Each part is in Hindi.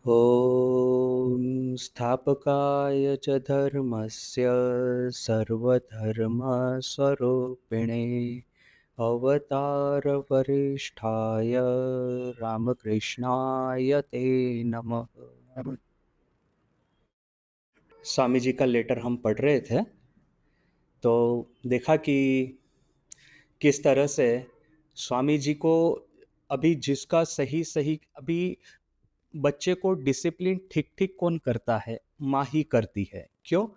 ॐ स्थापकाय च धर्मस्य सर्वधर्मस्वरूपिणे अवतारवरिष्ठाय रामकृष्णाय ते नमः। स्वामी जी का लेटर हम पढ़ रहे थे, तो देखा कि किस तरह से स्वामी जी को अभी जिसका सही सही अभी बच्चे को डिसिप्लिन ठीक ठीक कौन करता है? माँ ही करती है। क्यों?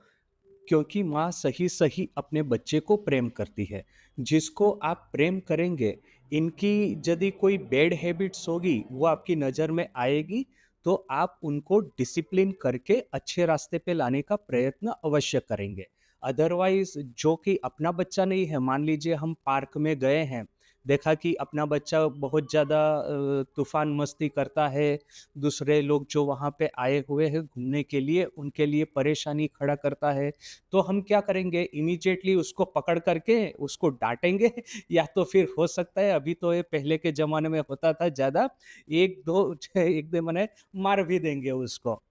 क्योंकि माँ सही सही अपने बच्चे को प्रेम करती है। जिसको आप प्रेम करेंगे, इनकी यदि कोई बैड हैबिट्स होगी वो आपकी नज़र में आएगी, तो आप उनको डिसिप्लिन करके अच्छे रास्ते पे लाने का प्रयत्न अवश्य करेंगे। अदरवाइज जो कि अपना बच्चा नहीं है, मान लीजिए हम पार्क में गए हैं, देखा कि अपना बच्चा बहुत ज़्यादा तूफान मस्ती करता है, दूसरे लोग जो वहाँ पे आए हुए हैं घूमने के लिए उनके लिए परेशानी खड़ा करता है, तो हम क्या करेंगे? इमीडिएटली उसको पकड़ करके उसको डांटेंगे या तो फिर हो सकता है, अभी तो ये पहले के ज़माने में होता था ज़्यादा, 1-2 एक दे मने मार भी देंगे उसको।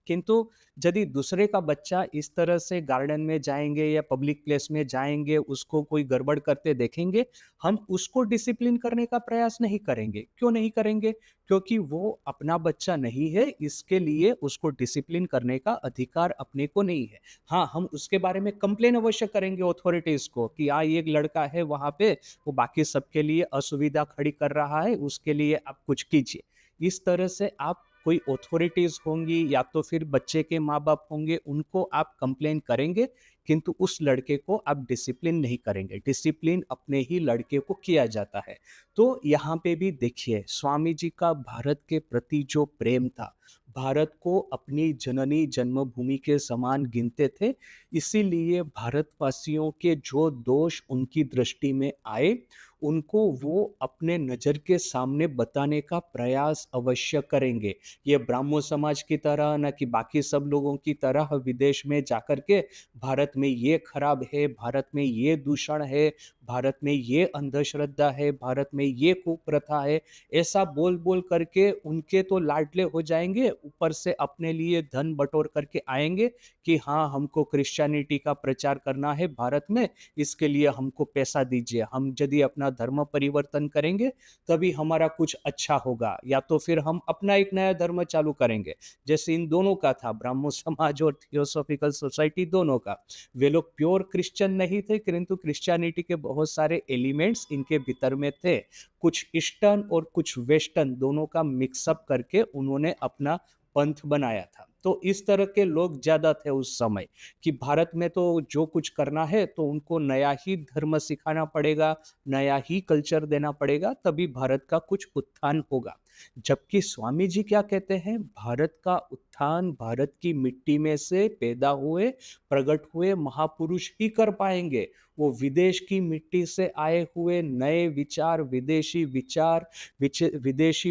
किंतु यदि दूसरे का बच्चा इस तरह से गार्डन में जाएँगे या पब्लिक प्लेस में जाएँगे, उसको कोई गड़बड़ करते देखेंगे, हम उसको डिसिप्लिन करने का प्रयास नहीं करेंगे। क्यों नहीं करेंगे? क्योंकि वो अपना बच्चा नहीं है, इसके लिए उसको डिसिप्लिन करने का अधिकार अपने को नहीं है। हाँ, हम उसके बारे में कंप्लेन अवश्य करेंगे अथॉरिटीज़ को कि हाँ, ये एक लड़का है वहाँ पे, वो बाकी सबके लिए असुविधा खड़ी कर रहा है, उसके लिए आप कुछ कीजिए। इस तरह से आप कोई अथॉरिटीज़ होंगी या तो फिर बच्चे के माँ-बाप होंगे, उनको आप कंप्लेन करेंगे, किंतु उस लड़के को आप डिसिप्लिन नहीं करेंगे। डिसिप्लिन अपने ही लड़के को किया जाता है। तो यहाँ पे भी देखिए, स्वामी जी का भारत के प्रति जो प्रेम था, भारत को अपनी जननी जन्मभूमि के समान गिनते थे, इसीलिए भारतवासियों के जो दोष उनकी दृष्टि में आए, उनको वो अपने नज़र के सामने बताने का प्रयास अवश्य करेंगे। ये ब्राह्मो समाज की तरह ना कि बाकी सब लोगों की तरह विदेश में जाकर के भारत में ये खराब है, भारत में ये दूषण है, भारत में ये अंधश्रद्धा है, भारत में ये कुप्रथा है, ऐसा बोल-बोल करके उनके तो लाडले हो जाएँगे, ऊपर से अपने लिए धन बटोर करके आएँगे कि हाँ, हमको क्रिश्चियनिटी का प्रचार करना है भारत में, इसके लिए हमको पैसा दीजिए। हम यदि अपना धर्म परिवर्तन करेंगे, तभी हमारा कुछ अच्छा होगा, या तो फिर हम अपना एक नया धर्म चालू करेंगे। जैसे इन दोनों का था, ब्राह्मो समाज और थियोसॉफिकल सोसाइटी दोनों का। वे लोग प्योर क्रिश्चियन नहीं थे, किंतु क्रिश्चियनिटी के बहुत सारे एलिमेंट्स इनके भीतर में थे। कुछ ईस्टर्न और कुछ वेस्टर्न दोनों का मिक्स अप करके उन्होंने अपना पंथ बनाया था। तो इस तरह के लोग ज़्यादा थे उस समय कि भारत में तो जो कुछ करना है तो उनको नया ही धर्म सिखाना पड़ेगा, नया ही कल्चर देना पड़ेगा, तभी भारत का कुछ उत्थान होगा। जबकि स्वामी जी क्या कहते हैं, भारत का उत्थान भारत की मिट्टी में से पैदा हुए, प्रकट हुए महापुरुष ही कर पाएँगे। वो विदेश की मिट्टी से आए हुए नए विचार, विदेशी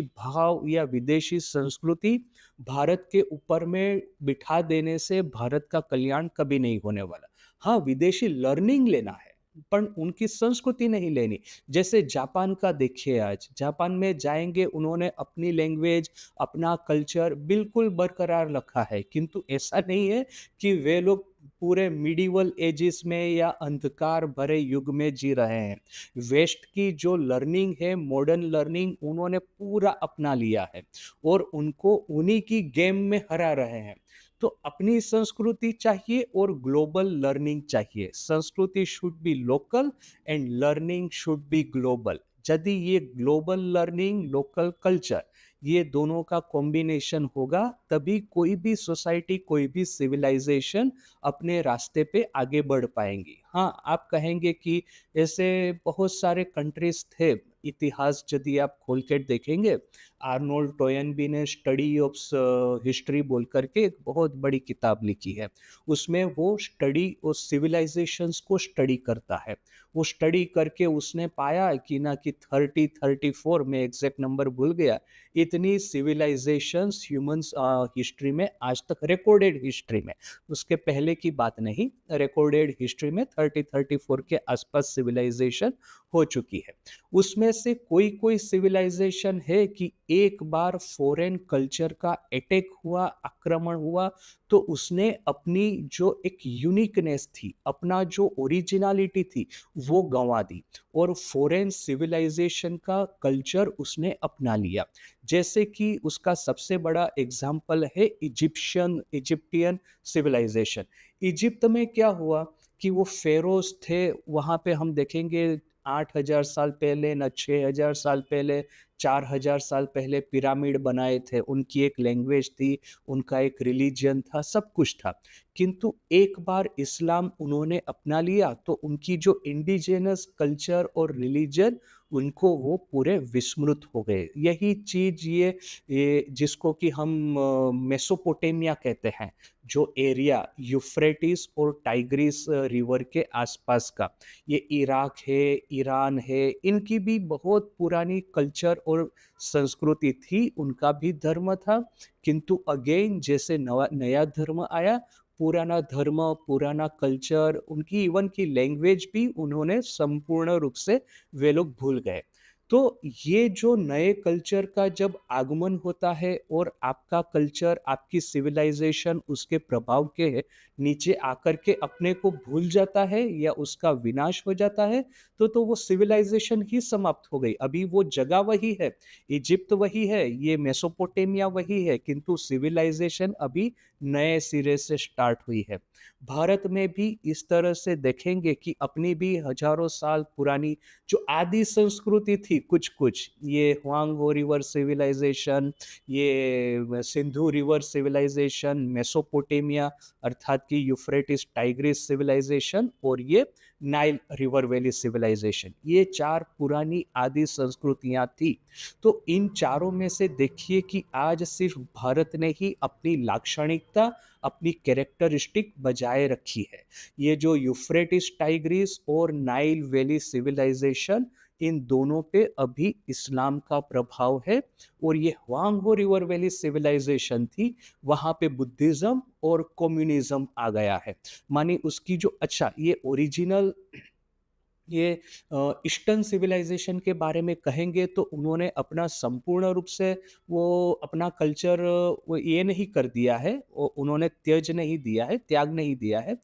भाव या विदेशी संस्कृति भारत के ऊपर में बिठा देने से भारत का कल्याण कभी नहीं होने वाला। हाँ, विदेशी लर्निंग लेना है, पर उनकी संस्कृति नहीं लेनी। जैसे जापान का देखिए आज, जापान में जाएँगे उन्होंने अपनी लैंग्वेज, अपना कल्चर बिल्कुल बरकरार रखा है, किंतु ऐसा नहीं है कि वे लोग पूरे मिडीवल एजेस में या अंधकार भरे युग में जी रहे हैं। वेस्ट की जो लर्निंग है, मॉडर्न लर्निंग उन्होंने पूरा अपना लिया है और उनको उन्हीं की गेम में हरा रहे हैं। तो अपनी संस्कृति चाहिए और ग्लोबल लर्निंग चाहिए। संस्कृति should be local and learning should be global. यदि ये ग्लोबल लर्निंग, लोकल कल्चर, ये दोनों का कॉम्बिनेशन होगा, तभी कोई भी सोसाइटी, कोई भी सिविलाइजेशन अपने रास्ते पे आगे बढ़ पाएँगी। हाँ, आप कहेंगे कि ऐसे बहुत सारे कंट्रीज़ थे, इतिहास यदि आप खोल के देखेंगे, आर्नोल्ड टोयनबी ने स्टडी ऑफ हिस्ट्री बोल करके एक बहुत बड़ी किताब लिखी है। उसमें वो स्टडी और सिविलाइजेशंस को स्टडी करता है। वो स्टडी करके उसने पाया कि ना कि 30-34, मैं एग्जैक्ट नंबर भूल गया, इतनी सिविलाइजेशंस ह्यूमंस हिस्ट्री में आज तक, रिकॉर्डेड हिस्ट्री में, उसके पहले की बात नहीं, रिकॉर्डेड हिस्ट्री में 30-34 के आसपास सिविलाइजेशन हो चुकी है। उसमें से कोई कोई सिविलाइजेशन है कि एक बार फॉरेन कल्चर का अटैक हुआ, आक्रमण हुआ, तो उसने अपनी जो एक यूनिकनेस थी, अपना जो ओरिजिनलिटी थी, वो गंवा दी और फॉरेन सिविलाइजेशन का कल्चर उसने अपना लिया। जैसे कि उसका सबसे बड़ा एग्जाम्पल है इजिप्टियन सिविलाइजेशन। इजिप्ट में क्या हुआ कि वो फेरोज थे, वहाँ पे हम देखेंगे 8,000 साल पहले, न 6,000 साल पहले, 4,000 साल पहले पिरामिड बनाए थे, उनकी एक लैंग्वेज थी, उनका एक रिलीजन था, सब कुछ था। किंतु एक बार इस्लाम उन्होंने अपना लिया तो उनकी जो इंडिजिनस कल्चर और रिलीजन, उनको वो पूरे विस्मृत हो गए। यही चीज ये जिसको कि हम मेसोपोटामिया कहते हैं, जो एरिया यूफ्रेटिस और टाइग्रिस रिवर के आसपास का, ये इराक है, ईरान है, इनकी भी बहुत पुरानी कल्चर और संस्कृति थी, उनका भी धर्म था। किंतु अगेन जैसे नवा नया धर्म आया, पुराना धर्म, पुराना कल्चर, उनकी इवन की लैंग्वेज भी उन्होंने संपूर्ण रूप से वे लोग भूल गए। तो ये जो नए कल्चर का जब आगमन होता है और आपका कल्चर, आपकी सिविलाइजेशन उसके प्रभाव के नीचे आकर के अपने को भूल जाता है या उसका विनाश हो जाता है, तो वो सिविलाइजेशन ही समाप्त हो गई। अभी वो जगह वही है, इजिप्ट वही है, ये मेसोपोटामिया वही है, किंतु सिविलाइजेशन अभी नए सिरे से स्टार्ट हुई है। भारत में भी इस तरह से देखेंगे कि अपनी भी हजारों साल पुरानी जो आदि संस्कृति थी, कुछ कुछ ये हुआंग रिवर सिविलाइजेशन, ये सिंधु रिवर सिविलाइजेशन, मेसोपोटामिया अर्थात कि यूफ्रेटिस टाइग्रिस सिविलाइजेशन, और ये नाइल रिवर वैली सिविलाइजेशन, ये चार पुरानी आदि संस्कृतियां थी। तो इन चारों में से देखिए कि आज सिर्फ भारत ने ही अपनी लाक्षणिकता, अपनी कैरेक्टरिस्टिक बजाय रखी है। ये जो यूफ्रेटिस टाइग्रिस और नाइल वैली सिविलाइजेशन, इन दोनों पे अभी इस्लाम का प्रभाव है। और ये हुआंगहो रिवर वैली सिविलाइजेशन थी, वहाँ पे बुद्धिज्म और कम्युनिज्म आ गया है। मानी उसकी जो, अच्छा ये ओरिजिनल, ये ईस्टर्न सिविलाइजेशन के बारे में कहेंगे तो उन्होंने अपना संपूर्ण रूप से वो अपना कल्चर वो ये नहीं कर दिया है, उन्होंने त्यज नहीं दिया है, त्याग नहीं दिया है।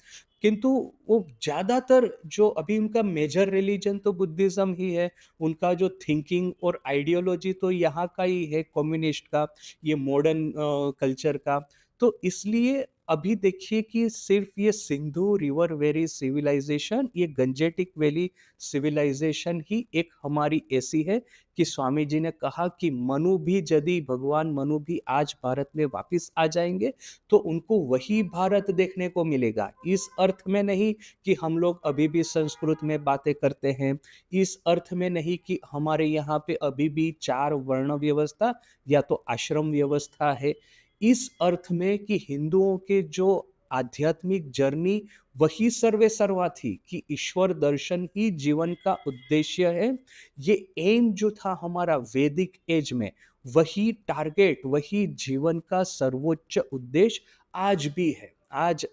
किंतु वो ज़्यादातर जो अभी उनका मेजर रिलीजन तो बुद्धिज्म ही है, उनका जो थिंकिंग और आइडियोलॉजी तो यहाँ का ही है, कम्युनिस्ट का, ये मॉडर्न कल्चर का। तो इसलिए अभी देखिए कि सिर्फ ये सिंधु रिवर वैली सिविलाइजेशन, ये गंजेटिक वैली सिविलाइजेशन ही एक हमारी ऐसी है कि स्वामी जी ने कहा कि मनु भी, यदि भगवान मनु भी आज भारत में वापस आ जाएंगे तो उनको वही भारत देखने को मिलेगा। इस अर्थ में नहीं कि हम लोग अभी भी संस्कृत में बातें करते हैं, इस अर्थ में नहीं कि हमारे यहाँ पे अभी भी 4 वर्ण व्यवस्था या तो आश्रम व्यवस्था है। इस अर्थ में कि हिंदुओं के जो आध्यात्मिक जर्नी, वही सर्वे सर्वा थी कि ईश्वर दर्शन ही जीवन का उद्देश्य है। ये एम जो था हमारा वैदिक एज में, वही टारगेट, वही जीवन का सर्वोच्च उद्देश्य आज भी है। आज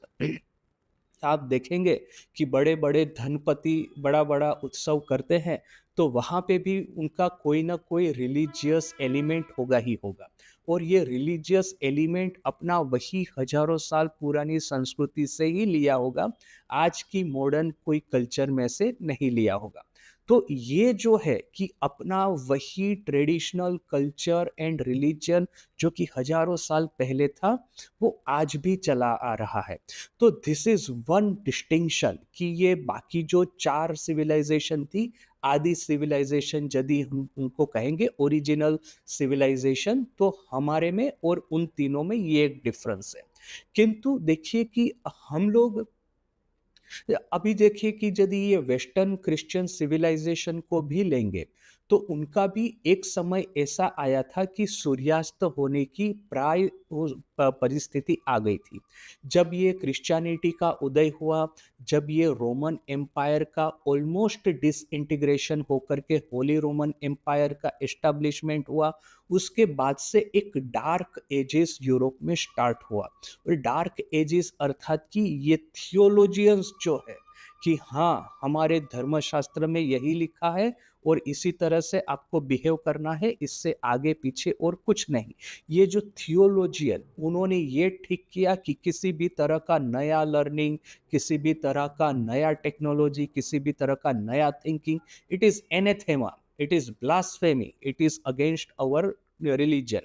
आप देखेंगे कि बड़े बड़े धनपति बड़ा बड़ा उत्सव करते हैं, तो वहाँ पे भी उनका कोई ना कोई रिलीजियस एलिमेंट होगा ही होगा। और ये रिलीजियस एलिमेंट अपना वही हजारों साल पुरानी संस्कृति से ही लिया होगा, आज की मॉडर्न कोई कल्चर में से नहीं लिया होगा। तो ये जो है कि अपना वही ट्रेडिशनल कल्चर एंड रिलीजन जो कि हजारों साल पहले था, वो आज भी चला आ रहा है। तो दिस इज वन डिस्टिंक्शन कि ये बाकी जो 4 सिविलाइजेशन थी, आदि सिविलाइजेशन यदि हम उनको कहेंगे ओरिजिनल सिविलाइजेशन, तो हमारे में और उन तीनों में ये एक डिफरेंस है। किंतु देखिए कि हम लोग, अभी देखिए कि यदि ये वेस्टर्न क्रिश्चियन सिविलाइजेशन को भी लेंगे, तो उनका भी एक समय ऐसा आया था कि सूर्यास्त होने की प्राय परिस्थिति आ गई थी। जब ये क्रिश्चियनिटी का उदय हुआ, जब ये रोमन एम्पायर का ऑलमोस्ट डिसइंटीग्रेशन होकर के होली रोमन एम्पायर का एस्टेब्लिशमेंट हुआ, उसके बाद से एक डार्क एजेस यूरोप में स्टार्ट हुआ। और डार्क एजेस अर्थात कि ये थियोलॉजियंस जो है कि हाँ, हमारे धर्मशास्त्र में यही लिखा है और इसी तरह से आपको बिहेव करना है, इससे आगे पीछे और कुछ नहीं। ये जो थियोलॉजियन, उन्होंने ये ठीक किया कि किसी भी तरह का नया लर्निंग, किसी भी तरह का नया टेक्नोलॉजी, किसी भी तरह का नया thinking, it is anathema, it is blasphemy, it is against our religion.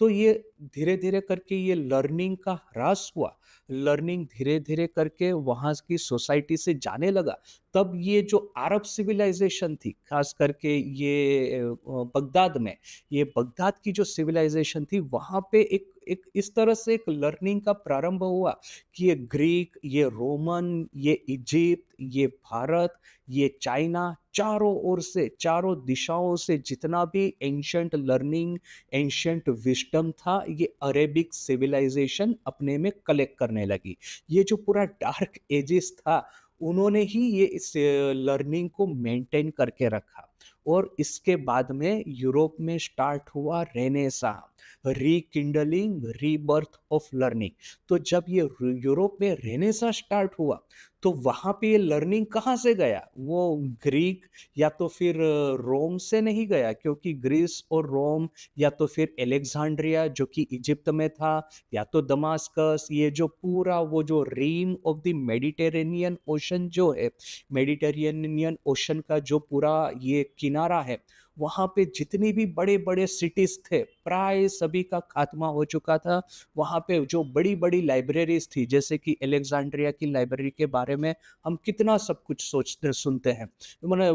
तो ये धीरे-धीरे करके ये लर्निंग का ह्रास हुआ। लर्निंग धीरे-धीरे करके वहाँ की सोसाइटी से जाने लगा। तब ये जो अरब सिविलाइज़ेशन थी, ख़ास करके ये बगदाद में, ये बगदाद की जो सिविलाइज़ेशन थी, वहाँ पे एक एक इस तरह से एक लर्निंग का प्रारंभ हुआ कि ये ग्रीक, ये रोमन, ये इजिप्ट, ये भारत, ये चाइना, चारों ओर से, चारों दिशाओं से जितना भी एंशिएंट लर्निंग, एंशिएंट विज़डम था, ये अरेबिक सिविलाइज़ेशन अपने में कलेक्ट करने लगी। ये जो पूरा डार्क एजेस था, उन्होंने ही ये इस लर्निंग को मेंटेन करके रखा। और इसके बाद में यूरोप में स्टार्ट हुआ रेनेसां, रीकिंडलिंग, रीबर्थ ऑफ लर्निंग। तो जब ये यूरोप में रेनेसां स्टार्ट हुआ, तो वहाँ पे ये लर्निंग कहाँ से गया? वो ग्रीक या तो फिर रोम से नहीं गया, क्योंकि ग्रीस और रोम या तो फिर अलेक्जेंड्रिया जो कि इजिप्ट में था, या तो दमास्कस, ये जो पूरा वो जो रीम ऑफ द मेडिटेरेनियन ओशन जो है, मेडिटेरेनियन ओशन का जो पूरा ये किनारा है, वहाँ पे जितनी भी बड़े-बड़े सिटीज़ थे, प्राय सभी का खात्मा हो चुका था। वहाँ पे जो बड़ी-बड़ी लाइब्रेरीज़ थी, जैसे कि अलेक्जेंड्रिया की लाइब्रेरी के बारे में हम कितना सब कुछ सोचते सुनते हैं। माने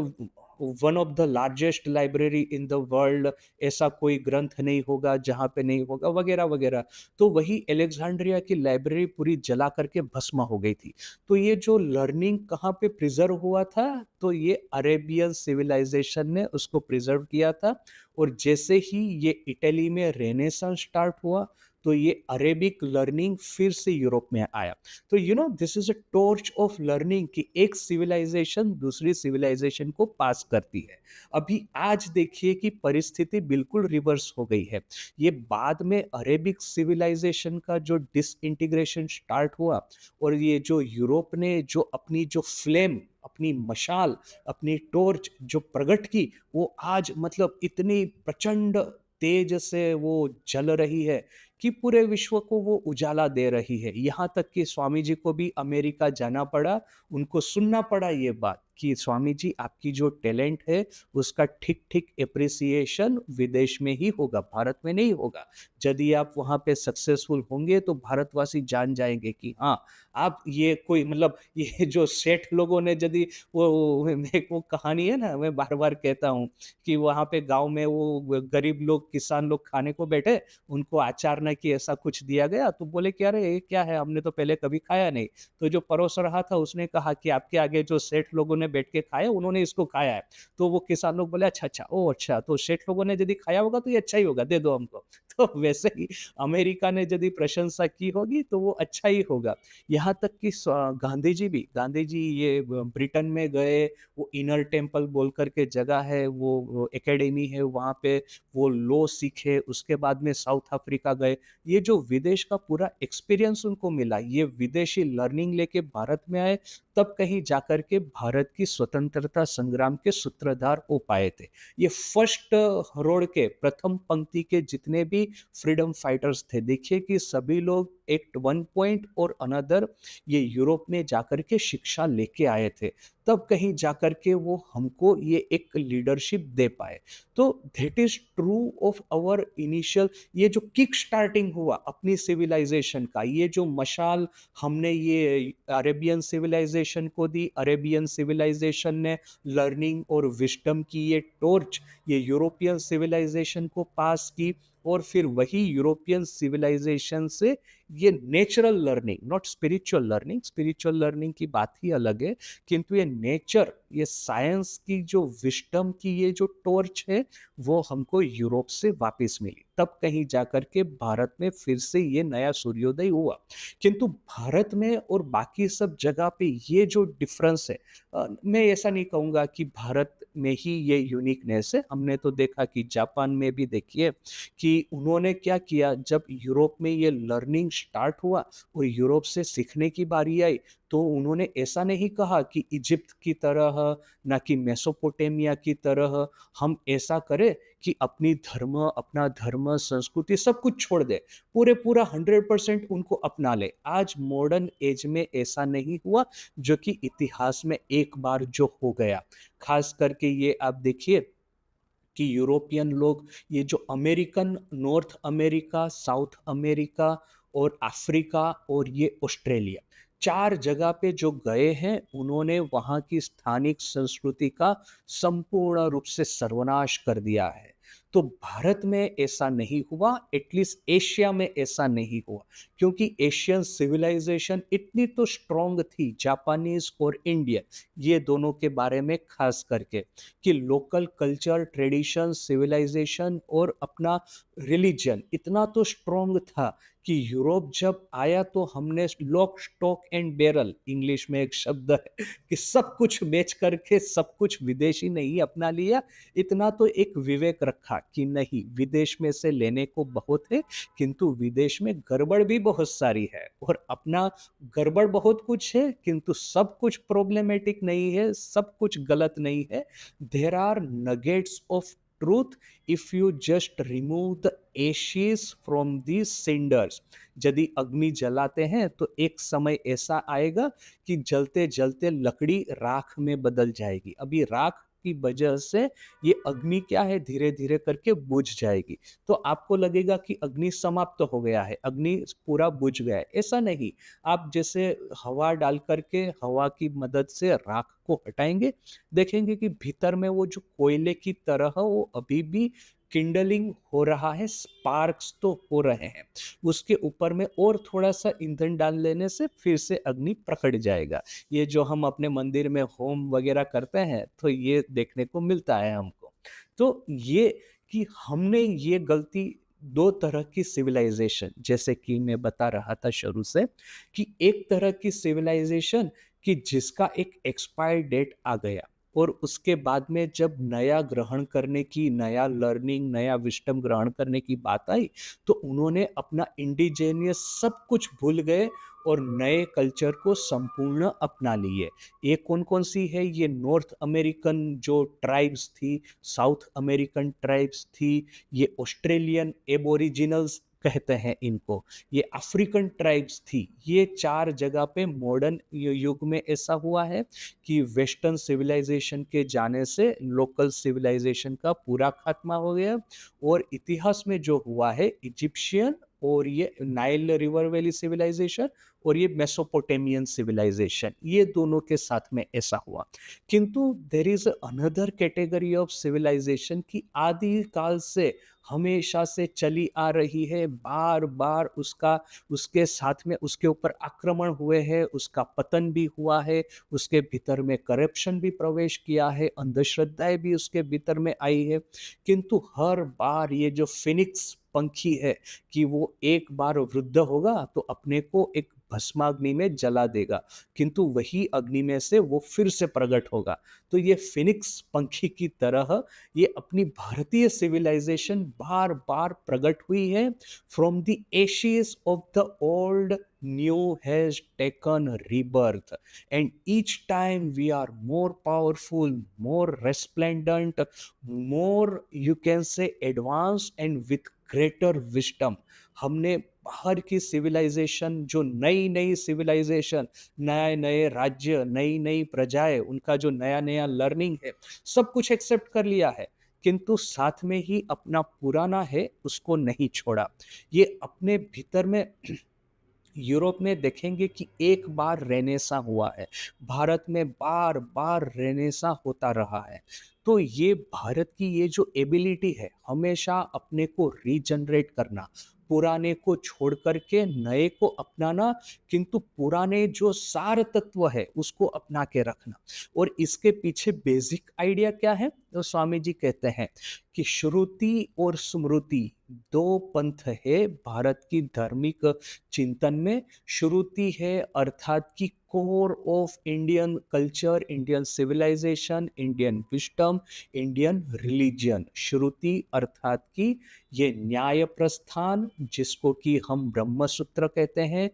one of the largest library in the world, ऐसा कोई ग्रंथ नहीं होगा जहाँ पे नहीं होगा, वगैरह-वगैरह। तो वही अलेक्जेंड्रिया की लाइब्रेरी पूरी जला करके भस्म हो गई थी। तो ये जो लर्निंग कहाँ पे प्रिज़र्व हुआ था, तो ये अरेबियन सिविलाइज़ेशन ने उसको प्रिज़र्व किया था। और जैसे ही ये इटली में रेनेसांस स्टार्ट हुआ, तो ये अरेबिक लर्निंग फिर से यूरोप में आया। तो this is a torch of learning कि एक सिविलाइज़ेशन दूसरी सिविलाइज़ेशन को पास करती है। अभी आज देखिए कि परिस्थिति बिल्कुल रिवर्स हो गई है। ये बाद में अरेबिक सिविलाइज़ेशन का जो डिसइंटीग्रेशन स्टार्ट हुआ, और ये जो यूरोप ने जो अपनी जो फ्लेम, अपनी मशाल, अपनी टॉर्च जो प्रकट की, वो आज मतलब इतनी प्रचंड तेज से वो जल रही है कि पूरे विश्व को वो उजाला दे रही है। यहाँ तक कि स्वामी जी को भी अमेरिका जाना पड़ा, उनको सुनना पड़ा ये बात कि स्वामी जी, आपकी जो टैलेंट है उसका ठीक-ठीक एप्रिसिएशन विदेश में ही होगा, भारत में नहीं होगा। यदि आप वहाँ पे सक्सेसफुल होंगे तो भारतवासी जान जाएँगे कि हाँ, आप ये कोई मतलब ये जो सेठ लोगों ने यदि वो एक वो कहानी है ना, मैं बार-बार कहता हूँ कि वहाँ पे गाँव में वो गरीब लोग, किसान लोग खाने को बैठे, उनको अचार ना कि ऐसा कुछ दिया गया, तो बोले कि अरे ये क्या है, हमने तो पहले कभी खाया नहीं। तो जो परोस रहा था उसने कहा कि आपके आगे जो सेठ लोगों ने बैठ के खाया, उन्होंने इसको खाया है। तो वो किसान लोग बोले अच्छा, अच्छा, ओह अच्छा, तो सेठ लोगों ने यदि खाया होगा तो ये अच्छा ही होगा, दे दो हमको। तो वैसे ही अमेरिका ने यदि प्रशंसा की होगी तो वो अच्छा ही होगा। यहाँ तक कि गांधी जी ये ब्रिटेन में गए, वो इनर टेम्पल बोल कर के जगह है, वो एकेडमी है, वहाँ पे वो लॉ सीखे, उसके बाद में साउथ अफ्रीका गए। ये जो विदेश का पूरा एक्सपीरियंस उनको मिला, ये विदेशी लर्निंग लेके भारत में आए, तब कहीं जाकर के भारत की स्वतंत्रता संग्राम के सूत्रधार हो पाए थे। ये फर्स्ट रोड के प्रथम पंक्ति के जितने भी फ्रीडम फाइटर्स थे, देखिए कि सभी लोग एक वन पॉइंट और अनदर ये यूरोप में जाकर के शिक्षा लेके आए थे। तब कहीं जाकर के वो हमको ये एक लीडरशिप दे पाए। तो that is true of our initial, ये जो किक स्टार्टिंग हुआ अपनी सिविलाइज़ेशन का, ये जो मशाल हमने ये अरेबियन सिविलाइज़ेशन को दी, अरेबियन सिविलाइज़ेशन ने लर्निंग और विज़डम की ये टॉर्च ये यूरोपियन सिविलाइज़ेशन को पास की, और फिर वही यूरोपियन सिविलाइजेशन से ये natural learning, not spiritual learning, spiritual learning की बात ही अलग है, किंतु ये नेचर, ये साइंस की जो विस्डम की ये जो टॉर्च है, वो हमको यूरोप से वापस मिली, तब कहीं जाकर के भारत में फिर से ये नया सूर्योदय हुआ। किंतु भारत में और बाकी सब जगह पे ये जो डिफरेंस है, मैं ऐसा नहीं कहूँगा कि भारत में ही ये यूनिकनेस है। हमने तो देखा कि जापान में भी देखिए कि उन्होंने क्या किया, जब यूरोप में ये लर्निंग स्टार्ट हुआ और यूरोप से सीखने की बारी आई, तो उन्होंने ऐसा नहीं कहा कि इजिप्ट की तरह, ना कि मेसोपोटामिया की तरह हम ऐसा करें कि अपना धर्म, संस्कृति सब कुछ छोड़ दें, पूरे पूरा 100% उनको अपना ले। आज मॉडर्न एज में ऐसा नहीं हुआ, जो कि इतिहास में एक बार जो हो गया। खास करके ये आप देखिए कि यूरोपियन लोग, ये जो American, north America, south America और अफ्रीका और ये ऑस्ट्रेलिया, 4 जगह पे जो गए हैं, उन्होंने वहाँ की स्थानिक संस्कृति का संपूर्ण रूप से सर्वनाश कर दिया है। तो भारत में ऐसा नहीं हुआ, एटलीस्ट एशिया में ऐसा नहीं हुआ, क्योंकि एशियन सिविलाइजेशन इतनी तो स्ट्रांग थी, जापानीज और इंडियन, ये दोनों के बारे में खास करके, कि लोकल कल्चर, ट्रेडिशन, सिविलाइजेशन और अपना रिलीजन इतना तो स्ट्रॉन्ग था कि यूरोप जब आया तो हमने lock stock and barrel, English में एक शब्द है, कि सब कुछ बेच करके सब कुछ विदेशी नहीं अपना लिया। इतना तो एक विवेक रखा कि नहीं, विदेश में से लेने को बहुत है, किंतु विदेश में गड़बड़ भी बहुत सारी है, और अपना गड़बड़ बहुत कुछ है, किंतु सब कुछ प्रॉब्लमेटिक नहीं है, सब कुछ गलत नहीं है। There are nuggets of truth if you just remove the ashes from these cinders. यदि अग्नि जलाते हैं तो एक समय ऐसा आएगा कि जलते जलते लकड़ी राख में बदल जाएगी। अभी राख की वजह से ये अग्नि क्या है, धीरे धीरे करके बुझ जाएगी। तो आपको लगेगा कि अग्नि समाप्त हो गया है, अग्नि पूरा बुझ गया है, ऐसा नहीं। आप जैसे हवा डाल करके, हवा की मदद से राख को हटाएंगे, देखेंगे कि भीतर में वो जो कोयले की तरह वो अभी भी किंडलिंग हो रहा है, स्पार्क्स तो हो रहे हैं। उसके ऊपर में और थोड़ा सा ईंधन डाल लेने से फिर से अग्नि प्रकट जाएगा। ये जो हम अपने मंदिर में होम वगैरह करते हैं, तो ये देखने को मिलता है हमको। तो ये कि हमने ये गलती, दो तरह की सिविलाइजेशन, जैसे कि मैं बता रहा था शुरू से, कि एक तरह की सिविलाइजेशन कि जिसका एक एक्सपायर डेट आ गया, और उसके बाद में जब नया ग्रहण करने की, नया लर्निंग, नया विस्डम ग्रहण करने की बात आई, तो उन्होंने अपना इंडिजेनियस सब कुछ भूल गए और नए कल्चर को संपूर्ण अपना लिए। ये कौन कौन सी है, ये नॉर्थ अमेरिकन जो ट्राइब्स थी, साउथ अमेरिकन ट्राइब्स थी, ये ऑस्ट्रेलियन एबोरिजिनल्स कहते हैं इनको, ये अफ्रीकन ट्राइब्स थी। ये 4 जगह पे मॉडर्न युग में ऐसा हुआ है कि वेस्टर्न सिविलाइजेशन के जाने से लोकल सिविलाइजेशन का पूरा खात्मा हो गया, और इतिहास में जो हुआ है, इजिप्शियन और ये नाइल रिवर वैली सिविलाइजेशन और ये मेसोपोटामियन सिविलाइजेशन, ये दोनों के साथ में ऐसा हुआ। किंतु there is another category of civilization की आदि काल से, हमेशा से चली आ रही है, बार बार उसका, उसके साथ में उसके ऊपर आक्रमण हुए हैं, उसका पतन भी हुआ है, उसके भीतर में करप्शन भी प्रवेश किया है, अंधश्रद्धाएं भी उसके भीतर में आई है। किंतु हर बार ये जो फिनिक्स पंखी है, कि वो एक बार वृद्ध होगा तो अपने को एक भस्माग्नि में जला देगा, किंतु वही अग्नि में से वो फिर से प्रकट होगा। तो ये फिनिक्स पंखी की तरह ये अपनी भारतीय सिविलाइजेशन बार बार प्रकट हुई है। From the ashes of the old, new has taken rebirth, and each time we are more powerful, more resplendent, more, you can say, advanced and with greater wisdom। हमने बाहर की सिविलाइजेशन, जो नई नई सिविलाइजेशन, नए नए राज्य, नई नई प्रजाएं, उनका जो नया नया लर्निंग है, सब कुछ एक्सेप्ट कर लिया है, किंतु साथ में ही अपना पुराना है उसको नहीं छोड़ा। ये अपने भीतर में यूरोप में देखेंगे कि एक बार रेनेसा हुआ है, भारत में बार बार रेनेसा होता रहा है। तो ये भारत की ये जो एबिलिटी है हमेशा अपने को रीजनरेट करना, पुराने को छोड़ करके नए को अपनाना, किंतु पुराने जो सार तत्व है उसको अपना के रखना। और इसके पीछे बेसिक आइडिया क्या है? तो स्वामी जी कहते हैं कि श्रुति और स्मृति दो पंथ है भारत की धार्मिक चिंतन में। श्रुति है अर्थात की core of Indian culture, Indian civilisation, Indian wisdom, Indian religion. Shruti अर्थात की ये न्याय प्रस्थान जिसको कि हम ब्रह्म सूत्र कहते हैं,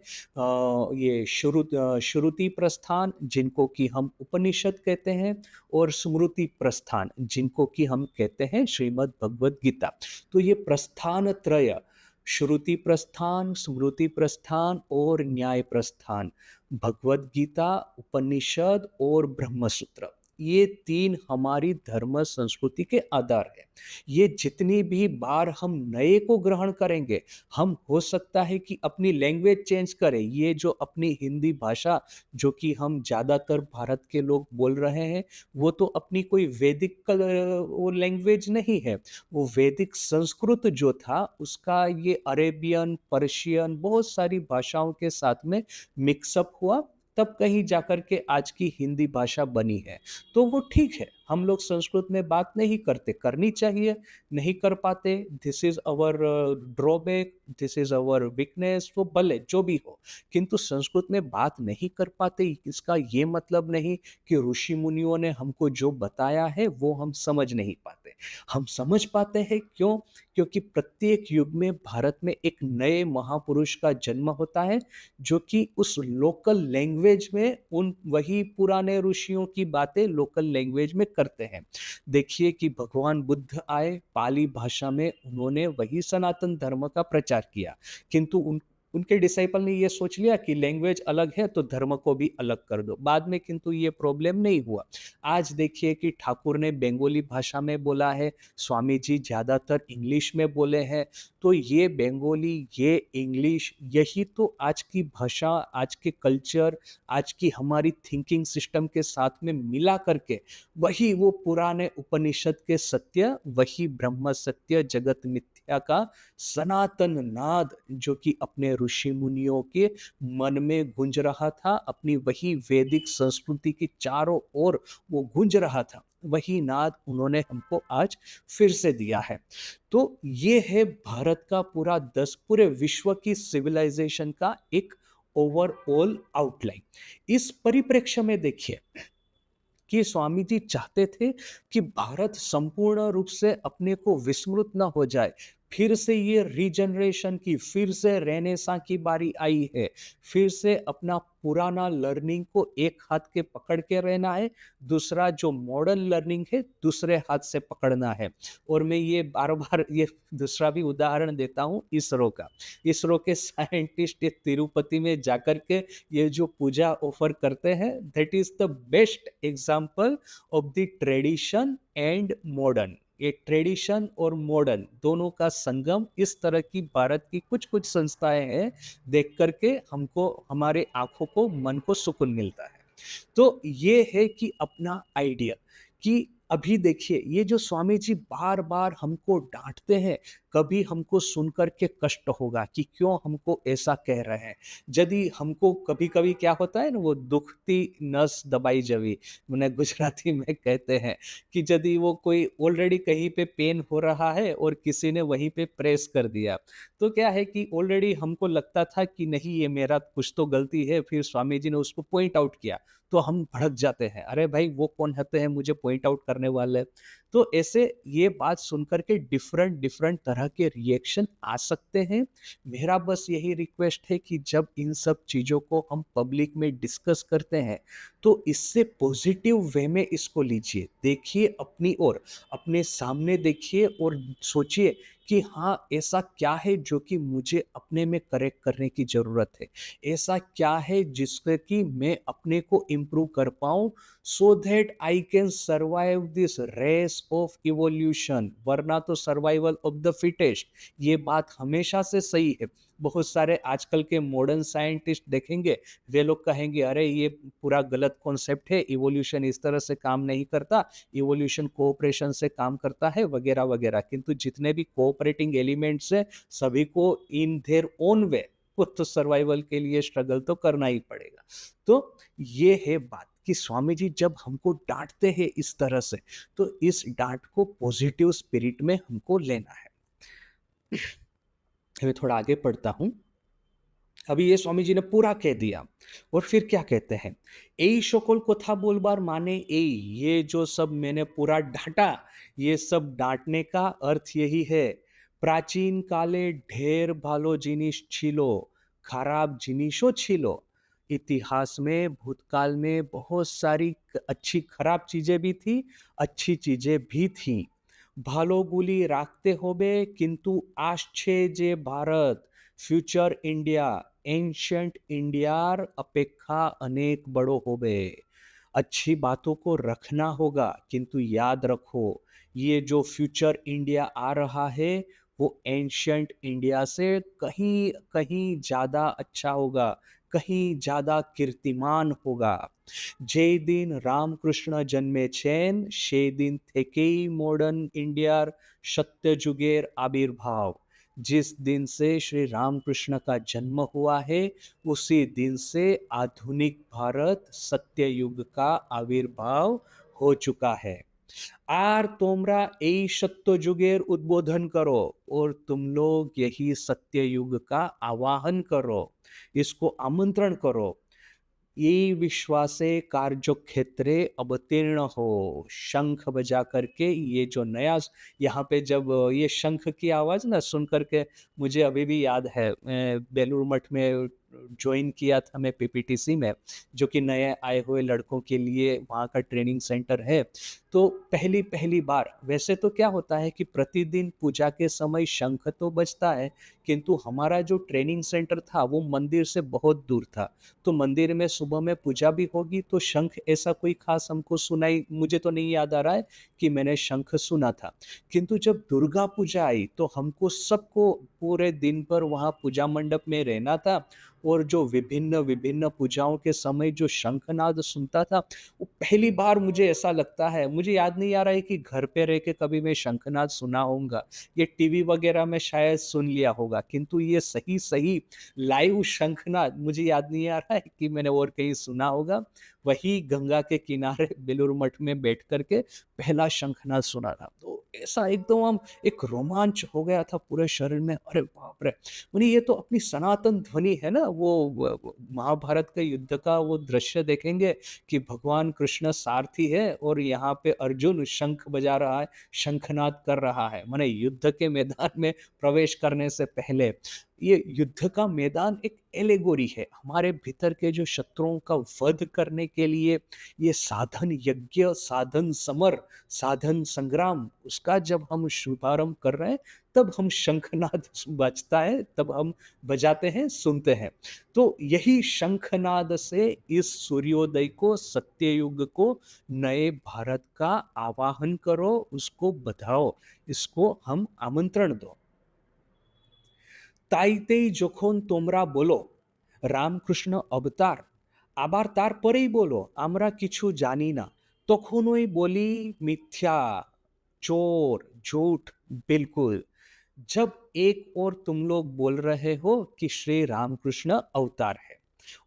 ये श्रुति प्रस्थान जिनको कि हम उपनिषद कहते हैं, और स्मृति प्रस्थान जिनको कि हम कहते हैं श्रीमद् भगवद गीता। तो ये प्रस्थान त्रय, श्रुति प्रस्थान, स्मृति प्रस्थान और न्याय प्रस्थान, भगवद गीता, उपनिषद और ब्रह्मसूत्र, ये तीन हमारी धर्म संस्कृति के आधार है। ये जितनी भी बार हम नए को ग्रहण करेंगे, हम हो सकता है कि अपनी लैंग्वेज चेंज करें। ये जो अपनी हिंदी भाषा जो कि हम ज़्यादातर भारत के लोग बोल रहे हैं, वो तो अपनी कोई वैदिक वो लैंग्वेज नहीं है। वो वैदिक संस्कृत जो था उसका ये अरेबियन, पर्शियन बहुत सारी भाषाओं के साथ में मिक्सअप हुआ, तब कहीं जाकर के आज की हिंदी भाषा बनी है। तो वो ठीक है, हम लोग संस्कृत में बात नहीं करते, करनी चाहिए, नहीं कर पाते, this is our drawback, this is our weakness, वो भले जो भी हो, किंतु संस्कृत में बात नहीं कर पाते इसका ये मतलब नहीं कि ऋषि मुनियों ने हमको जो बताया है वो हम समझ नहीं पाते। हम समझ पाते हैं, क्यों? क्योंकि प्रत्येक युग में भारत में एक नए महापुरुष का जन्म होता है जो कि उस लोकल लैंग्वेज में उन वही पुराने ऋषियों की बातें लोकल लैंग्वेज में करते हैं। देखिए कि भगवान बुद्ध आए, पाली भाषा में उन्होंने वही सनातन धर्म का प्रचार किया, किंतु उनके डिसाइपल ने ये सोच लिया कि लैंग्वेज अलग है तो धर्म को भी अलग कर दो। बाद में किंतु ये प्रॉब्लम नहीं हुआ। आज देखिए कि ठाकुर ने बंगाली भाषा में बोला है, स्वामी जी ज़्यादातर इंग्लिश में बोले हैं। तो ये बंगाली, ये इंग्लिश, यही तो आज की भाषा, आज के कल्चर, आज की हमारी थिंकिंग सिस्टम के साथ में मिला करके वही वो पुराने उपनिषद के सत्य, वही ब्रह्म सत्य जगत मिथ्या का सनातन नाद जो कि अपने ऋषि मुनियों के मन में गूंज रहा था, अपनी वही वैदिक संस्कृति की चारों ओर वो गूंज रहा था, वही नाद उन्होंने हमको आज फिर से दिया है। तो ये है भारत का पूरे विश्व की सिविलाइजेशन का एक ओवरऑल आउटलाइन। इस परिप्रेक्ष्य में देखिए कि स्वामी जी चाहते थे कि भारत संपूर्ण रूप से अपने को विस्मृत न हो जाए। फिर से ये रीजनरेशन की, फिर से रेनेसां की बारी आई है। फिर से अपना पुराना लर्निंग को एक हाथ के पकड़ के रहना है, दूसरा जो मॉडर्न लर्निंग है दूसरे हाथ से पकड़ना है। और मैं ये बार बार ये दूसरा भी उदाहरण देता हूँ इसरो का। इसरो के साइंटिस्ट ये तिरुपति में जाकर के ये जो पूजा ऑफर करते हैं, that is the best example of the tradition and modern. ये ट्रेडिशन और मॉडर्न दोनों का संगम, इस तरह की भारत की कुछ कुछ संस्थाएं हैं, देख करके हमको, हमारे आंखों को, मन को सुकून मिलता है। तो ये है कि अपना आइडिया कि अभी देखिए ये जो स्वामी जी बार बार हमको डांटते हैं, कभी हमको सुनकर के कष्ट होगा कि क्यों हमको ऐसा कह रहे हैं। यदि हमको कभी कभी क्या होता है ना, वो दुखती नस दबाई जवी, मैंने गुजराती में कहते हैं कि यदि वो कोई ऑलरेडी कहीं पे पेन हो रहा है और किसी ने वहीं पे प्रेस कर दिया, तो क्या है कि ऑलरेडी हमको लगता था कि नहीं ये मेरा कुछ तो गलती है, फिर स्वामी जी ने उसको पॉइंट आउट किया तो हम भड़क जाते हैं, अरे भाई वो कौन होते हैं मुझे पॉइंट आउट करने वाले। तो ऐसे ये बात सुनकर के डिफरेंट डिफरेंट तरह के रिएक्शन आ सकते हैं। मेरा बस यही रिक्वेस्ट है कि जब इन सब चीज़ों को हम पब्लिक में डिस्कस करते हैं तो इससे पॉजिटिव वे में इसको लीजिए, देखिए अपनी ओर, अपने सामने देखिए और सोचिए कि हाँ, ऐसा क्या है जो कि मुझे अपने में करेक्ट करने की ज़रूरत है? ऐसा क्या है जिससे कि मैं अपने को इम्प्रूव कर पाऊँ, so that I can survive this race of evolution, वरना तो सर्वाइवल ऑफ द फिटेस्ट। ये बात हमेशा से सही है। बहुत सारे आजकल के मॉडर्न साइंटिस्ट देखेंगे, वे लोग कहेंगे अरे ये पूरा गलत कॉन्सेप्ट है, इवोल्यूशन इस तरह से काम नहीं करता, इवोल्यूशन कोऑपरेशन से काम करता है वगैरह वगैरह। किंतु जितने भी कोऑपरेटिंग एलिमेंट्स हैं, सभी को इन देयर ओन वे खुद तो सर्वाइवल के लिए स्ट्रगल तो करना ही पड़ेगा। तो ये है बात कि स्वामी जी जब हमको डांटते हैं इस तरह से, तो इस डांट को पॉजिटिव स्पिरिट में हमको लेना है। मैं थोड़ा आगे पढ़ता हूँ। अभी ये स्वामी जी ने पूरा कह दिया और फिर क्या कहते हैं, এই সকল কথা बोलबार माने ये जो सब मैंने पूरा डांटा, ये सब डांटने का अर्थ यही है। प्राचीन काले ढेर भालो जिनिस छिलो, खराब जिनिसो छिलो। इतिहास में भूतकाल में बहुत सारी अच्छी खराब चीजें भी थी, अच्छी चीजें भी थी। ভালোগুলি রাখতে হবে, কিন্তু আসছে যে ভারত, फ्यूचर इंडिया, एंशंट इंडियार अपेक्षा अनेक बड़ो होवे। अच्छी बातों को रखना होगा, किंतु याद रखो, ये जो फ्यूचर इंडिया आ रहा है वो एंशंट इंडिया से कहीं कहीं ज्यादा अच्छा होगा, कहीं ज्यादा कीर्तिमान होगा। যে দিন রামকৃষ্ণ জন্মেছেন সেই দিন থেকেই मॉडर्न इंडियार सत्य युगेर आविर्भाव। जिस दिन से श्री रामकृष्ण का जन्म हुआ है, उसी दिन से आधुनिक भारत सत्य युग का आविर्भाव हो चुका है। আর তোমরা এই সত্য যুগের উদ্বোধন করো और तुम लोग यही सत्य युग का आवाहन करो, इसको आमंत्रण करो। ये विश्वासे कार्य क्षेत्रे अवतीर्ण हो। शंख बजा करके ये जो नया, यहाँ पे जब ये शंख की आवाज़ ना सुन करके मुझे अभी भी याद है, बेलूर मठ में ज्वाइन किया था मैं पीपीटीसी में, जो कि नए आए हुए लड़कों के लिए वहाँ का ट्रेनिंग सेंटर है। तो पहली पहली बार वैसे तो क्या होता है कि प्रतिदिन पूजा के समय शंख तो बजता है, किंतु हमारा जो ट्रेनिंग सेंटर था वो मंदिर से बहुत दूर था। तो मंदिर में सुबह में पूजा भी होगी, तो शंख ऐसा कोई खास हमको सुनाई, मुझे तो नहीं याद आ रहा है कि मैंने शंख सुना था। किंतु जब दुर्गा पूजा आई तो हमको सबको पूरे दिन पर वहाँ पूजा मंडप में रहना था, और जो विभिन्न विभिन्न पूजाओं के समय जो शंखनाद सुनता था, वो पहली बार मुझे ऐसा लगता है, मुझे याद नहीं आ रहा है कि घर पे रह के कभी मैं शंखनाद सुना होऊंगा। ये टीवी वगैरह में शायद सुन लिया होगा, किंतु ये सही सही लाइव शंखनाद मुझे याद नहीं आ रहा है कि मैंने और कहीं सुना होगा। वही गंगा के किनारे बेलूर मठ में बैठ करके पहला शंखनाद सुना था। तो ऐसा एकदम हम एक रोमांच हो गया था पूरे शरीर में, अरे बाप रे! मुझे ये तो अपनी सनातन ध्वनि है ना, वो महाभारत के युद्ध का वो दृश्य देखेंगे कि भगवान कृष्ण सारथी है और यहाँ पे अर्जुन शंख बजा रहा है, शंखनाद कर रहा है। माने युद्ध के मैदान में प्रवेश करने से पहले ये युद्ध का मैदान एक एलेगोरी है हमारे भीतर के जो शत्रुओं का वध करने के लिए। ये साधन यज्ञ, साधन समर, साधन संग्राम, उसका जब हम शुभारंभ कर रहे हैं, तब हम शंखनाद बजता है, तब हम बजाते हैं, सुनते हैं। तो यही शंखनाद से इस सूर्योदय को, सत्ययुग को, नए भारत का आवाहन करो, उसको बधाओ, इसको हम आमंत्रण दो। তাইতেই যখন তোমরা বলো রামকৃষ্ণ অবতার, আবার তারপরেই বলো আমরা কিছু জানি না, তখনই বলি मिथ्या, चोर, झूठ, बिल्कुल। जब एक और तुम लोग बोल रहे हो कि श्री रामकृष्ण अवतार है,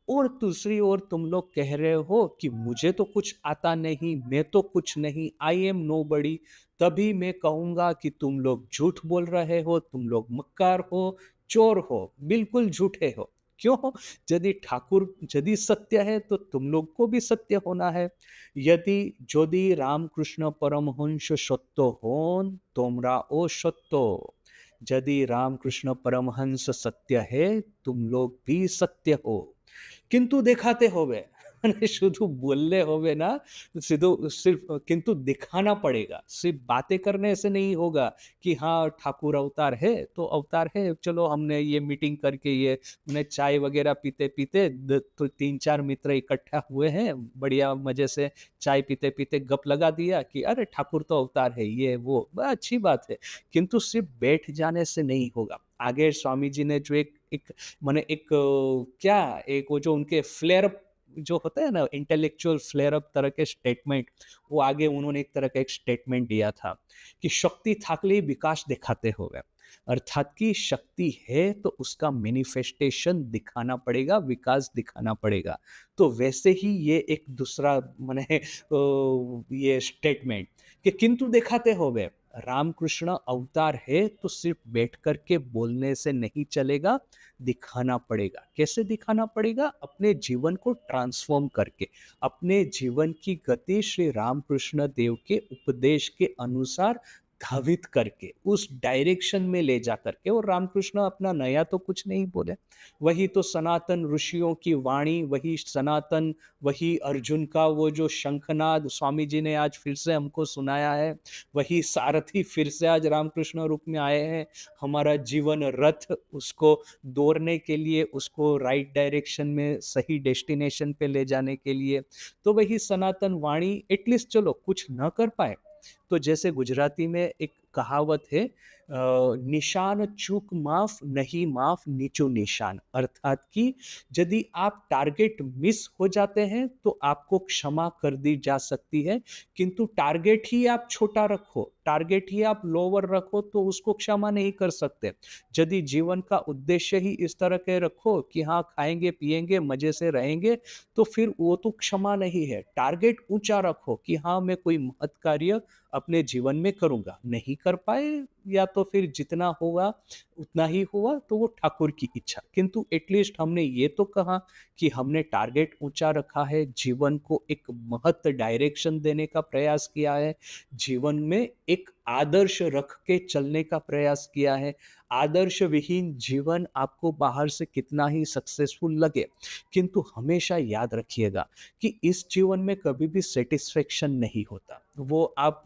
और दूसरी ओर तुम लोग कह रहे हो कि मुझे तो कुछ आता नहीं, मैं तो कुछ नहीं, आई एम नो बड़ी, तभी मैं कहूंगा कि तुम लोग झूठ बोल रहे हो, तुम लोग मक्कार हो, चोर हो, बिल्कुल झूठे हो। क्यों? यदि ठाकुर यदि सत्य है तो तुम लोग को भी सत्य होना है। यदि যদি রামকৃষ্ণ পরমহংস সত্য হন, তোমরাও সত্য। यदि रामकृष्ण परमहंस सत्य है, तुम लोग भी सत्य हो। किंतु देखाते होवे মানে শুধু বললে হবে না, শুধু सिर्फ किंतु दिखाना पड़ेगा। सिर्फ बातें करने से नहीं होगा कि हाँ, ठाकुर अवतार है, तो अवतार है, चलो हमने ये मीटिंग करके ये उन्हें चाय वगैरह पीते-पीते तो 3-4 मित्र इकट्ठा हुए हैं, बढ़िया मज़े से चाय पीते-पीते गप लगा दिया कि अरे! ठाकुर तो अवतार है, ये वो, अच्छी बात है। किंतु सिर्फ बैठ जाने से नहीं होगा। आगे स्वामी जी ने जो एक एक माने एक क्या एक वो जो उनके फ्लेयर अप जो होता है ना इंटेलेक्चुअल फ्लेयर अप तरह के स्टेटमेंट, वो आगे उन्होंने एक तरह का एक स्टेटमेंट दिया था कि शक्ति थाकले विकास दिखाते होवे। अर्थात कि शक्ति है तो उसका मैनिफेस्टेशन दिखाना पड़ेगा, विकास दिखाना पड़ेगा। तो वैसे ही ये एक दूसरा माने ये स्टेटमेंट कि किंतु दिखाते होवे। रामकृष्ण अवतार है तो सिर्फ बैठ कर के बोलने से नहीं चलेगा, दिखाना पड़ेगा। कैसे दिखाना पड़ेगा? अपने जीवन को ट्रांसफ़ॉर्म करके, अपने जीवन की गति श्री रामकृष्ण देव के उपदेश के अनुसार धावित करके, उस डायरेक्शन में ले जा करके। और रामकृष्ण अपना नया तो कुछ नहीं बोले, वही तो सनातन ऋषियों की वाणी, वही सनातन, वही अर्जुन का वो जो शंखनाद स्वामी जी ने आज फिर से हमको सुनाया है, वही सारथी फिर से आज रामकृष्ण रूप में आए हैं, हमारा जीवन रथ उसको दौड़ने के लिए, उसको राइट डायरेक्शन में सही डेस्टिनेशन पे ले जाने के लिए। तो वही सनातन वाणी एटलीस्ट चलो कुछ न कर पाए, तो जैसे गुजराती में एक कहावत है निशान चूक माफ नहीं माफ नीचू निशान। अर्थात कि यदि आप टारगेट मिस हो जाते हैं तो आपको क्षमा कर दी जा सकती है, किंतु टारगेट ही आप छोटा रखो, टारगेट ही आप लोअर रखो तो उसको क्षमा नहीं कर सकते। यदि जीवन का उद्देश्य ही इस तरह के रखो कि हाँ खाएंगे पिएंगे मजे से रहेंगे, तो फिर वो तो क्षमा नहीं है। टारगेट ऊंचा रखो कि हाँ मैं कोई महत् कार्य अपने जीवन में करूंगा, नहीं कर पाए या तो फिर जितना होगा उतना ही हुआ, तो वो ठाकुर की इच्छा। किंतु एटलीस्ट हमने ये तो कहा कि हमने टारगेट ऊंचा रखा है, जीवन को एक महत् डायरेक्शन देने का प्रयास किया है, जीवन में एक आदर्श रख के चलने का प्रयास किया है। आदर्श विहीन जीवन आपको बाहर से कितना ही सक्सेसफुल लगे, किंतु हमेशा याद रखिएगा कि इस जीवन में कभी भी सेटिस्फेक्शन नहीं होता। वो आप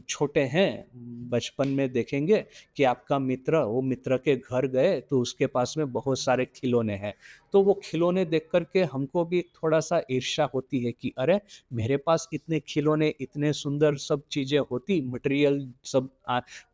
छोटे हैं, बचपन में देखेंगे कि आपका मित्र, वो मित्र के घर गए तो उसके पास में बहुत सारे खिलौने हैं। तो वो खिलौने देख कर के हमको भी थोड़ा-सा ईर्ष्या होती है कि अरे! मेरे पास इतने खिलौने, इतने सुंदर सब चीज़ें होती, मटेरियल सब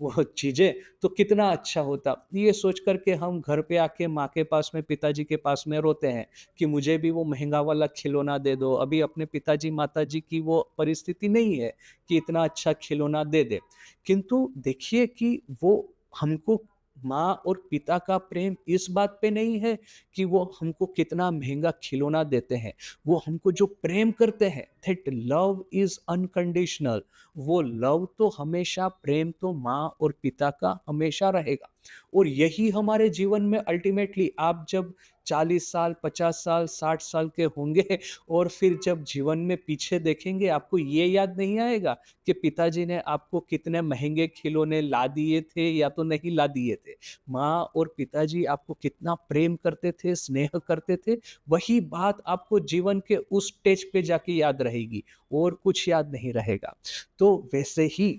वो चीज़ें तो कितना अच्छा होता। ये सोच कर के हम घर पे आके माँ के पास में, पिताजी के पास में रोते हैं कि मुझे भी वो महँगा वाला खिलौना दे दो। अभी अपने पिताजी, माताजी की वो परिस्थिति नहीं है कि इतना अच्छा खिलौना दे दे। किंतु देखिए कि वो हमको माँ और पिता का प्रेम इस बात पे नहीं है कि वो हमको कितना महँगा खिलौना देते हैं। वो हमको जो प्रेम करते हैं, दैट लव इज़ अनकंडीशनल। वो लव तो हमेशा, प्रेम तो माँ और पिता का हमेशा रहेगा। और यही हमारे जीवन में अल्टीमेटली आप जब 40 साल, 50 साल, 60 साल के होंगे और फिर जब जीवन में पीछे देखेंगे, आपको ये याद नहीं आएगा कि पिताजी ने आपको कितने महँगे खिलौने ला दिए थे या तो नहीं ला दिए थे। माँ और पिताजी आपको कितना प्रेम करते थे, स्नेह करते थे, वही बात आपको जीवन के उस स्टेज पे जाके याद रहेगी और कुछ याद नहीं रहेगा। तो वैसे ही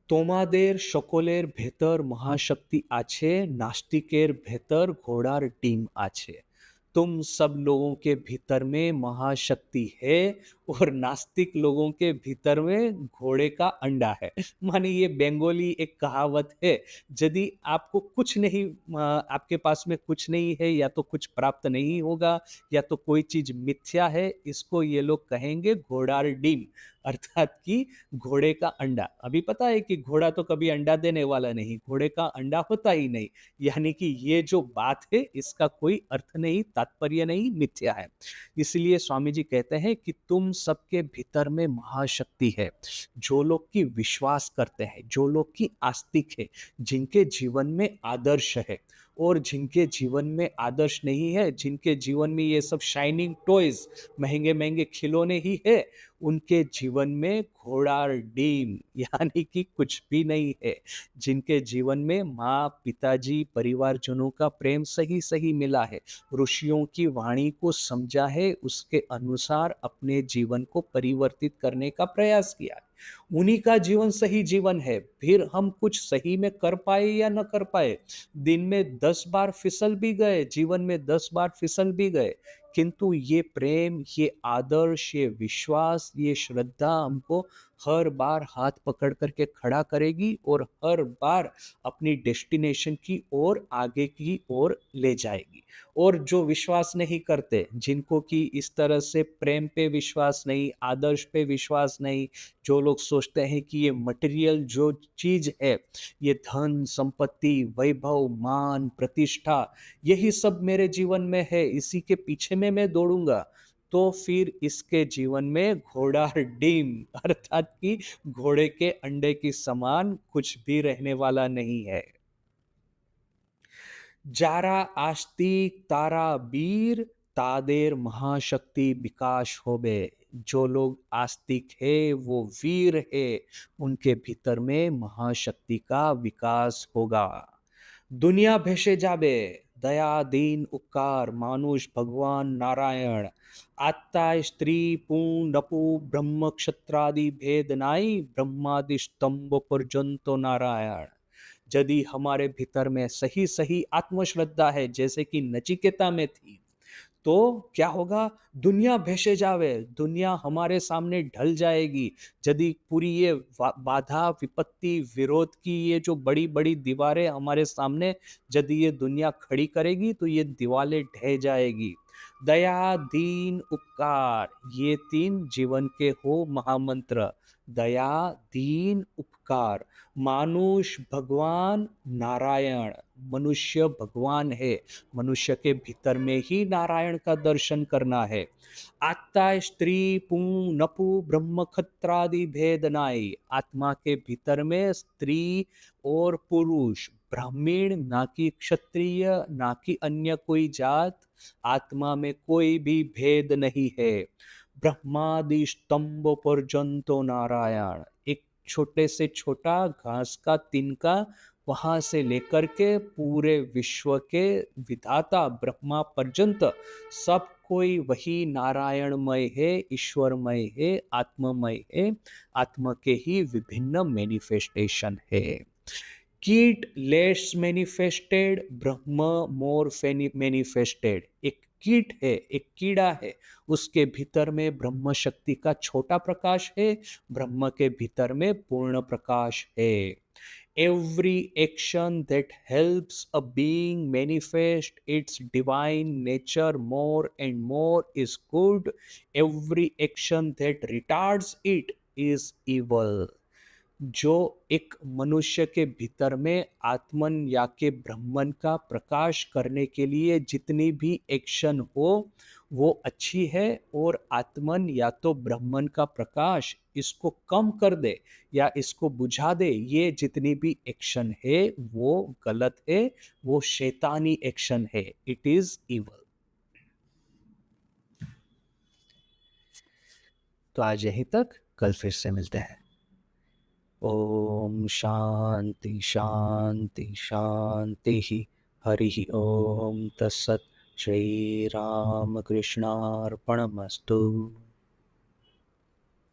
তোমাদের সকলের ভেতর মহাশক্তি আছে, नास्तिकेर भीतर घोड़ार डिम আছে। तुम सब लोगों के भीतर में महाशक्ति है और नास्तिक लोगों के भीतर में घोड़े का अंडा है। माने ये बंगाली एक कहावत है। यदि आपको कुछ नहीं आपके पास में कुछ नहीं है या तो कुछ प्राप्त नहीं होगा या तो कोई चीज मिथ्या है, इसको ये लोग कहेंगे घोड़ार डिम। अर्थात कि घोड़े का अंडा। अभी पता है कि घोड़ा तो कभी अंडा देने वाला नहीं, घोड़े का अंडा होता ही नहीं। यानी कि ये जो बात है इसका कोई अर्थ नहीं, तात्पर्य नहीं, मिथ्या है। इसलिए स्वामी जी कहते हैं कि तुम सबके भीतर में महाशक्ति है। जो लोग की विश्वास करते हैं, जो लोग की आस्तिक है, जिनके जीवन में आदर्श है, और जिनके जीवन में आदर्श नहीं है, जिनके जीवन में ये सब शाइनिंग टॉयज, महंगे-महंगे खिलौने ही है, उनके जीवन में घोड़ा डीम यानी कि कुछ भी नहीं है। जिनके जीवन में माँ, पिताजी, परिवारजनों का प्रेम सही-सही मिला है, ऋषियों की वाणी को समझा है, उसके अनुसार अपने जीवन को परिवर्तित करने का प्रयास किया है। उन्हीं का जीवन सही जीवन है। फिर हम कुछ सही में कर पाए या न कर पाए, दिन में 10 बार फिसल भी गए, जीवन में 10 बार फिसल भी गए, किंतु ये प्रेम, ये आदर्श, ये विश्वास, ये श्रद्धा हमको हर बार हाथ पकड़ कर के खड़ा करेगी और हर बार अपनी डेस्टिनेशन की ओर, आगे की ओर ले जाएगी। और जो विश्वास नहीं करते, जिनको कि इस तरह से प्रेम पे विश्वास नहीं, आदर्श पे विश्वास नहीं, जो लोग सोचते हैं कि ये मटेरियल जो चीज़ है, ये धन, संपत्ति, वैभव, मान, प्रतिष्ठा, यही सब मेरे जीवन में है, इसी के पीछे में मैं दौड़ूँगा, तो फिर इसके जीवन में घोड़ा डिम अर्थात कि घोड़े के अंडे के समान कुछ भी रहने वाला नहीं है। যারা आस्तिक तारा वीर तादेर महाशक्ति विकास होबे। जो लोग आस्तिक है वो वीर है, उनके भीतर में महाशक्ति का विकास होगा। दुनिया भेसे जाबे, दया दीन उपकार मानुष भगवान नारायण, आत्ता स्त्री पूर्ण नपु ब्रह्म क्षत्रादि भेद नाई, ब्रह्मादि स्तंभ पर्यंत नारायण। यदि हमारे भीतर में सही सही आत्मश्रद्धा है, जैसे कि नचिकेता में थी, तो क्या होगा? दुनिया भैसे जावे, दुनिया हमारे सामने ढल जाएगी। यदि पूरी ये बाधा, विपत्ति, विरोध की ये जो बड़ी बड़ी दीवारें हमारे सामने यदि ये दुनिया खड़ी करेगी, तो ये दीवारें ढह जाएगी। दया दीन उपकार, ये तीन जीवन के हो महामंत्र। दया दीन उपकार, मानुष भगवान नारायण, मनुष्य भगवान है, मनुष्य के भीतर में ही नारायण का दर्शन करना है। आत्ता स्त्री पू नपु ब्रह्म खत्रादि भेद नाई, आत्मा के भीतर में स्त्री और पुरुष, ब्राह्मण ना कि क्षत्रिय, ना कि अन्य कोई जात, आत्मा में कोई भी भेद नहीं है। ब्रह्मादि स्तंभ पर्यंतो नारायण, एक छोटे से छोटा घास का तिनका, वहां से लेकर के पूरे विश्व के विधाता ब्रह्मा पर्यंत सब कोई वही नारायणमय है, ईश्वरमय है, आत्ममय है। आत्मा के ही विभिन्न मैनिफेस्टेशन है। कीट लेस मैनिफेस्टेड, ब्रह्म मोर मैनिफेस्टेड। एक कीट है, एक कीड़ा है, उसके भीतर में ब्रह्म शक्ति का छोटा प्रकाश है, ब्रह्म के भीतर में पूर्ण प्रकाश है। Every action that helps a being manifest its divine nature more and more is good. Every action that retards it is evil. जो एक मनुष्य के भीतर में आत्मन या के ब्रह्मन का प्रकाश करने के लिए जितनी भी एक्शन हो वो अच्छी है, और आत्मन या तो ब्रह्मन का प्रकाश इसको कम कर दे या इसको बुझा दे, ये जितनी भी एक्शन है वो गलत है, वो शैतानी एक्शन है, इट इज इवल। तो आज यहीं तक, कल फिर से मिलते हैं। ओम शांति शांति शांति। हरि ओम तत्सत। श्री राम कृष्णार्पणमस्तु।